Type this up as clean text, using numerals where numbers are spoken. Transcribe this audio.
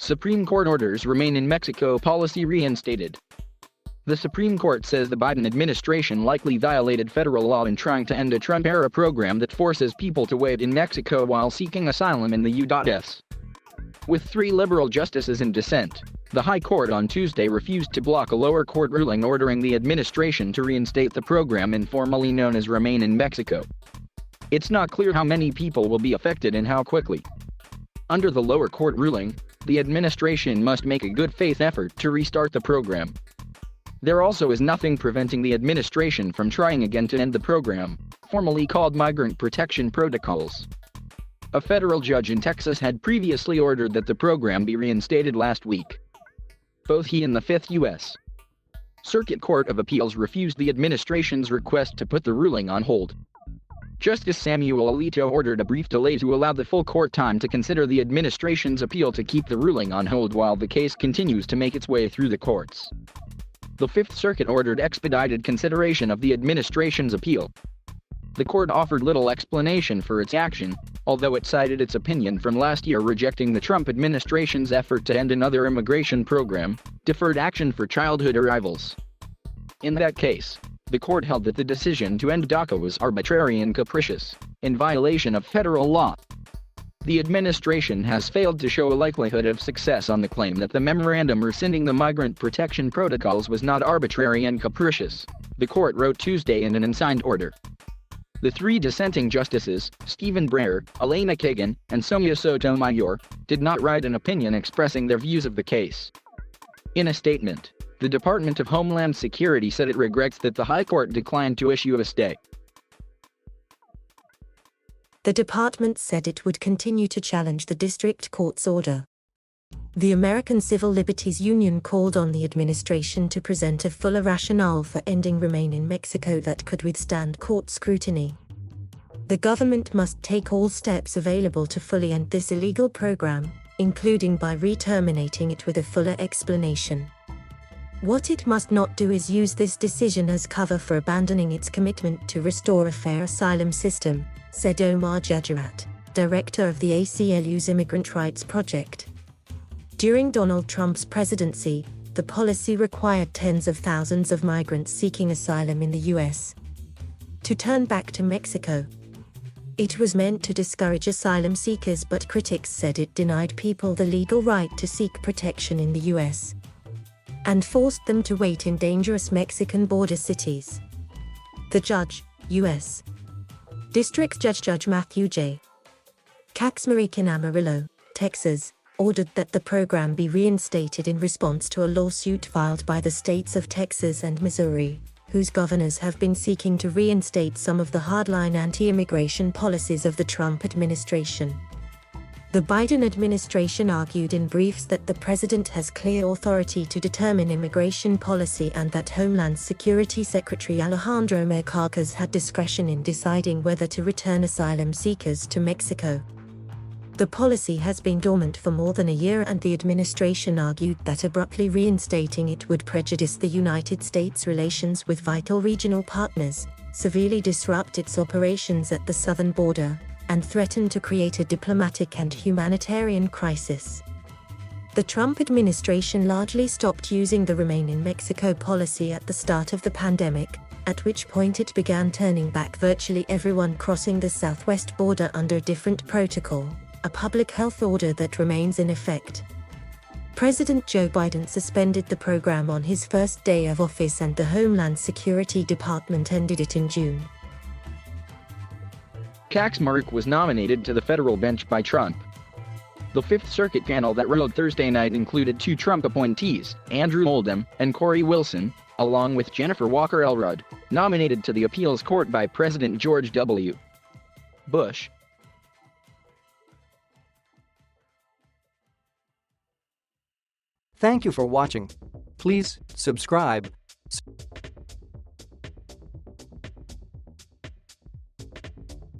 Supreme Court orders remain in Mexico policy reinstated. The Supreme Court says the Biden administration likely violated federal law in trying to end a Trump-era program that forces people to wait in Mexico while seeking asylum in the U.S. With 3 liberal justices in dissent, the High Court on Tuesday refused to block a lower court ruling ordering the administration to reinstate the program informally known as Remain in Mexico. It's not clear how many people will be affected and how quickly. Under the lower court ruling, the administration must make a good faith effort to restart the program. There also is nothing preventing the administration from trying again to end the program, formally called Migrant Protection Protocols. A federal judge in Texas had previously ordered that the program be reinstated last week. Both he and the 5th U.S. Circuit Court of Appeals refused the administration's request to put the ruling on hold. Justice Samuel Alito ordered a brief delay to allow the full court time to consider the administration's appeal to keep the ruling on hold while the case continues to make its way through the courts. The 5th Circuit ordered expedited consideration of the administration's appeal. The court offered little explanation for its action, although it cited its opinion from last year rejecting the Trump administration's effort to end another immigration program, Deferred Action for Childhood Arrivals. In that case, the court held that the decision to end DACA was arbitrary and capricious, in violation of federal law. The administration has failed to show a likelihood of success on the claim that the memorandum rescinding the Migrant Protection Protocols was not arbitrary and capricious, the court wrote Tuesday in an unsigned order. The 3 dissenting justices, Stephen Breyer, Elena Kagan, and Sonia Sotomayor, did not write an opinion expressing their views of the case. In a statement, the Department of Homeland Security said it regrets that the High Court declined to issue a stay. The department said it would continue to challenge the district court's order. The American Civil Liberties Union called on the administration to present a fuller rationale for ending Remain in Mexico that could withstand court scrutiny. The government must take all steps available to fully end this illegal program, including by re-terminating it with a fuller explanation. What it must not do is use this decision as cover for abandoning its commitment to restore a fair asylum system, said Omar Jajarat, director of the ACLU's Immigrant Rights Project. During Donald Trump's presidency, the policy required tens of thousands of migrants seeking asylum in the U.S. to turn back to Mexico. It was meant to discourage asylum seekers, but critics said it denied people the legal right to seek protection in the U.S. and forced them to wait in dangerous Mexican border cities. The judge, U.S. District Judge Matthew J. Caxmaric in Amarillo, Texas, ordered that the program be reinstated in response to a lawsuit filed by the states of Texas and Missouri, whose governors have been seeking to reinstate some of the hardline anti-immigration policies of the Trump administration. The Biden administration argued in briefs that the president has clear authority to determine immigration policy and that Homeland Security Secretary Alejandro Mayorkas had discretion in deciding whether to return asylum seekers to Mexico. The policy has been dormant for more than a year, and the administration argued that abruptly reinstating it would prejudice the United States' relations with vital regional partners, severely disrupt its operations at the southern border, and threaten to create a diplomatic and humanitarian crisis. The Trump administration largely stopped using the Remain in Mexico policy at the start of the pandemic, at which point it began turning back virtually everyone crossing the southwest border under a different protocol, a public health order that remains in effect. President Joe Biden suspended the program on his first day of office, and the Homeland Security Department ended it in June. Kaczmarek was nominated to the federal bench by Trump. The 5th Circuit panel that ruled Thursday night included 2 Trump appointees, Andrew Oldham and Corey Wilson, along with Jennifer Walker Elrod, nominated to the appeals court by President George W. Bush. Thank you for watching. Please subscribe.